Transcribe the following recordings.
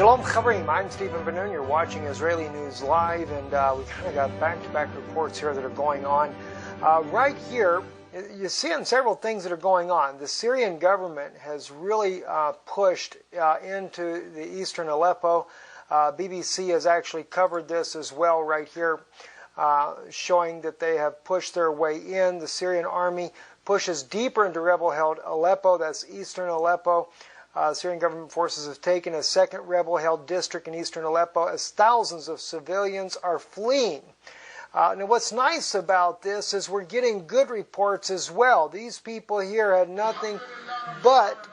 Shalom Chavrim, I'm Stephen Ben-Nun. You're watching Israeli News Live, and we kind of got back-to-back reports here that are going on. Right here, you're seeing several things that are going on. The Syrian government has really pushed into the eastern Aleppo. BBC has actually covered this as well right here, showing that they have pushed their way in. The Syrian army pushes deeper into rebel-held Aleppo, that's eastern Aleppo. Syrian government forces have taken a second rebel-held district in eastern Aleppo as thousands of civilians are fleeing. Now what's nice about this is we're getting good reports as well. These people here had nothing but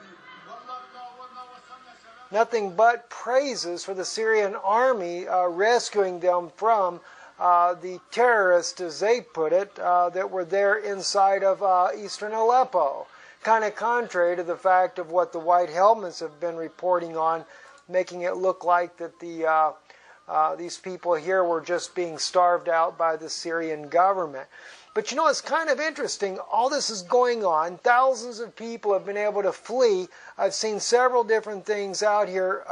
praises for the Syrian army rescuing them from the terrorists, as they put it, that were there inside of eastern Aleppo. Kind of contrary to the fact of what the white helmets have been reporting on, making it look like that these people here were just being starved out by the Syrian government. But you know, it's kind of interesting. All this is going on. Thousands of people have been able to flee. I've seen several different things out here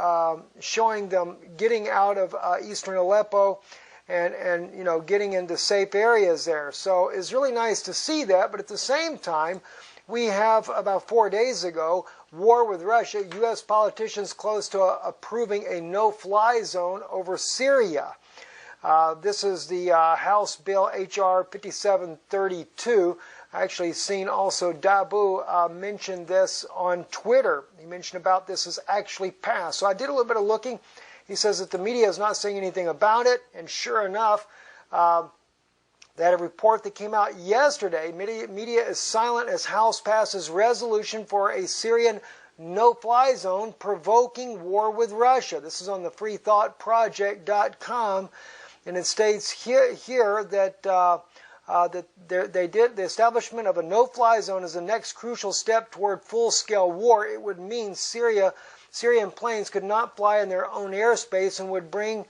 showing them getting out of eastern Aleppo and you know, getting into safe areas there. So it's really nice to see that, but at the same time, we have, about 4 days ago, war with Russia, U.S. politicians close to approving a no-fly zone over Syria. This is the House Bill H.R. 5732. I actually seen also Dabu mention this on Twitter. He mentioned about this has actually passed. So I did a little bit of looking. He says that the media is not saying anything about it, and sure enough, they had a report that came out yesterday. Media is silent as House passes resolution for a Syrian no-fly zone provoking war with Russia. This is on the freethoughtproject.com, and it states here that the establishment of a no-fly zone is the next crucial step toward full-scale war. It would mean Syrian planes could not fly in their own airspace and would bring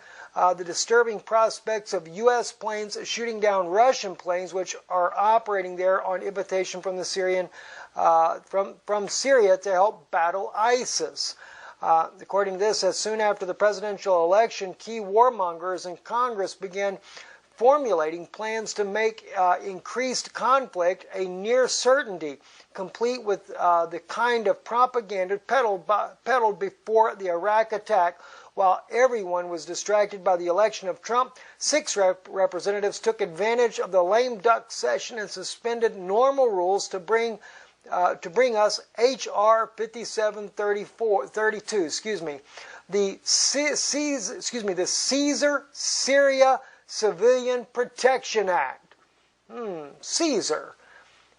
the disturbing prospects of U.S. planes shooting down Russian planes, which are operating there on invitation from the Syrian, from Syria to help battle ISIS. According to this, as soon after the presidential election, key warmongers in Congress began formulating plans to make increased conflict a near certainty, complete with the kind of propaganda peddled before the Iraq attack. While everyone was distracted by the election of Trump, 6 representatives took advantage of the lame duck session and suspended normal rules to bring us H.R. 5732. The Caesar Syria Civilian Protection Act. Caesar.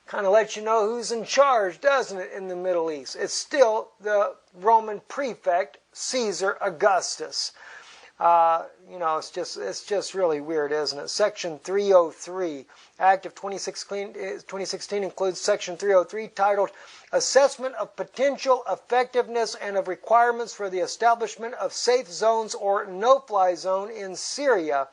Kind of lets you know who's in charge, doesn't it, in the Middle East? It's still the Roman prefect, Caesar Augustus. You know, it's just really weird, isn't it? Section 303, Act of 2016 includes Section 303 titled Assessment of Potential Effectiveness and of Requirements for the Establishment of Safe Zones or No-Fly Zone in Syria.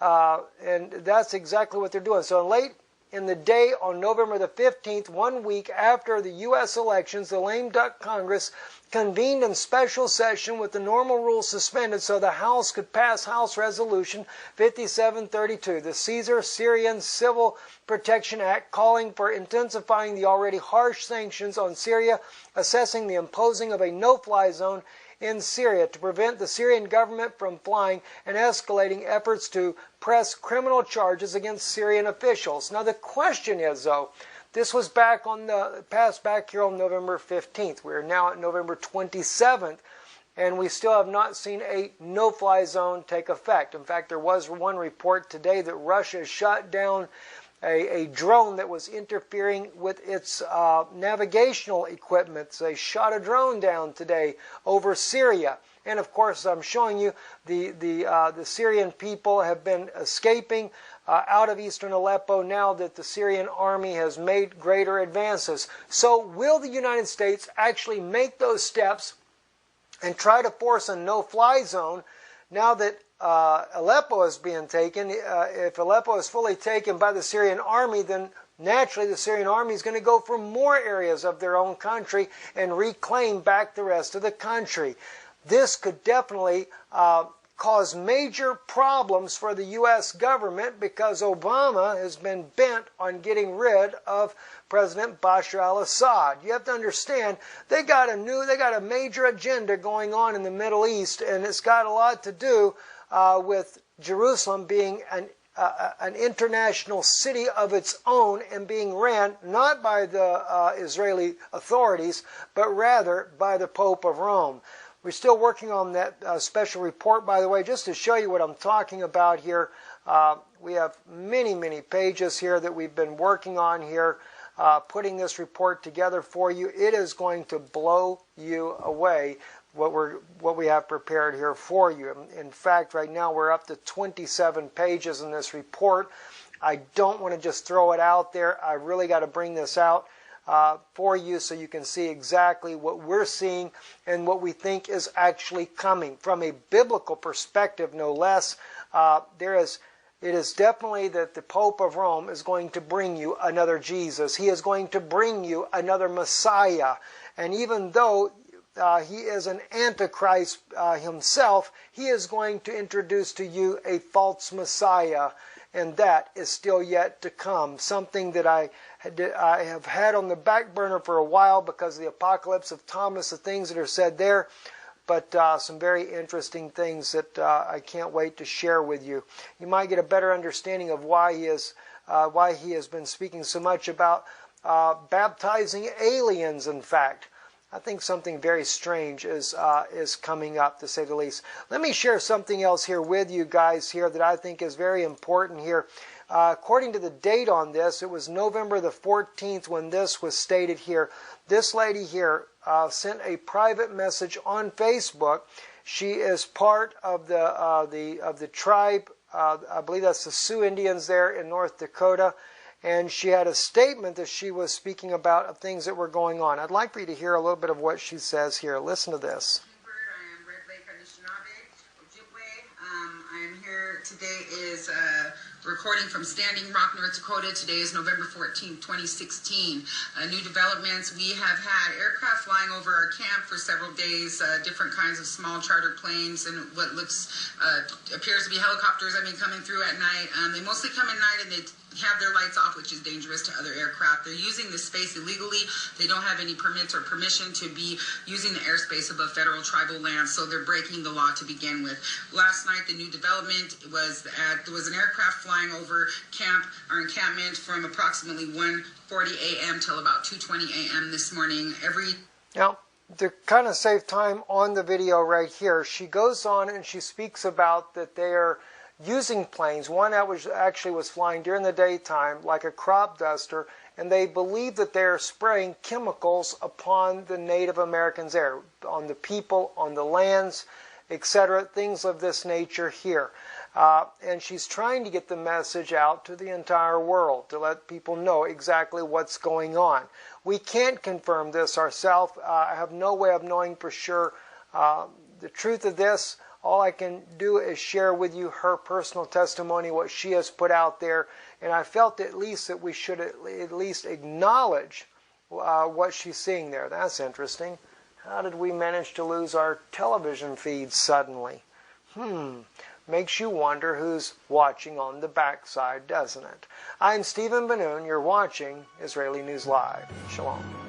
And that's exactly what they're doing. So late in the day on November the 15th, 1 week after the U.S. elections, the lame duck Congress convened in special session with the normal rules suspended so the House could pass House Resolution 5732, the Caesar Syrian Civil Protection Act, calling for intensifying the already harsh sanctions on Syria, assessing the imposing of a no-fly zone in Syria to prevent the Syrian government from flying, and escalating efforts to press criminal charges against Syrian officials. Now the question is, though, this was passed back here on November 15th. We are now at November 27th, and we still have not seen a no-fly zone take effect. In fact, there was one report today that Russia shot down a drone that was interfering with its navigational equipment. They shot a drone down today over Syria. And of course, I'm showing you the Syrian people have been escaping out of eastern Aleppo now that the Syrian army has made greater advances. So will the United States actually make those steps and try to force a no-fly zone now that Aleppo is being taken? If Aleppo is fully taken by the Syrian army, then naturally the Syrian army is going to go for more areas of their own country and reclaim back the rest of the country. This could definitely cause major problems for the U.S. government, because Obama has been bent on getting rid of President Bashar al-Assad. You have to understand, they got a major agenda going on in the Middle East, and it's got a lot to do with Jerusalem being an international city of its own and being ran not by the Israeli authorities, but rather by the Pope of Rome. We're still working on that special report, by the way, just to show you what I'm talking about here. We have many, many pages here that we've been working on here, putting this report together for you. It is going to blow you away what we have prepared here for you. In fact, right now we're up to 27 pages in this report. I don't want to just throw it out there. I really got to bring this out for you so you can see exactly what we're seeing and what we think is actually coming from a biblical perspective, no less. It is definitely that the Pope of Rome is going to bring you another Jesus. He is going to bring you another Messiah. And even though he is an antichrist himself, he is going to introduce to you a false Messiah. And that is still yet to come. Something that I have had on the back burner for a while because of the apocalypse of Thomas, the things that are said there. But some very interesting things that I can't wait to share with you. You might get a better understanding of why he has been speaking so much about baptizing aliens, in fact. I think something very strange is coming up, to say the least. Let me share something else here with you guys here that I think is very important here. According to the date on this, it was November the 14th when this was stated here. This lady here sent a private message on Facebook. She is part of the tribe. I believe that's the Sioux Indians there in North Dakota. And she had a statement that she was speaking about of things that were going on. I'd like for you to hear a little bit of what she says here. Listen to this. I am Red Lake Anishinaabe, Ojibwe. I am here today is recording from Standing Rock, North Dakota. Today is November 14, 2016. New developments. We have had aircraft flying over our camp for several days, different kinds of small charter planes and what appears to be helicopters, coming through at night. They mostly come at night and they have their lights off, which is dangerous to other aircraft. They're using the space illegally. They don't have any permits or permission to be using the airspace above federal tribal lands, so they're breaking the law to begin with. Last night, the new development was there was an aircraft flying over our encampment from approximately 1:40 a.m. till about 2:20 a.m. this morning. Now, to kind of save time on the video right here, she goes on and she speaks about that they are using planes, one that actually was flying during the daytime like a crop duster, and they believe that they're spraying chemicals upon the Native Americans there, on the people, on the lands, etc., things of this nature here. And she's trying to get the message out to the entire world to let people know exactly what's going on. We can't confirm this ourselves. I have no way of knowing for sure the truth of this. All I can do is share with you her personal testimony, what she has put out there. And I felt at least that we should at least acknowledge what she's seeing there. That's interesting. How did we manage to lose our television feed suddenly? Makes you wonder who's watching on the backside, doesn't it? I'm Stephen Benoon. You're watching Israeli News Live. Shalom.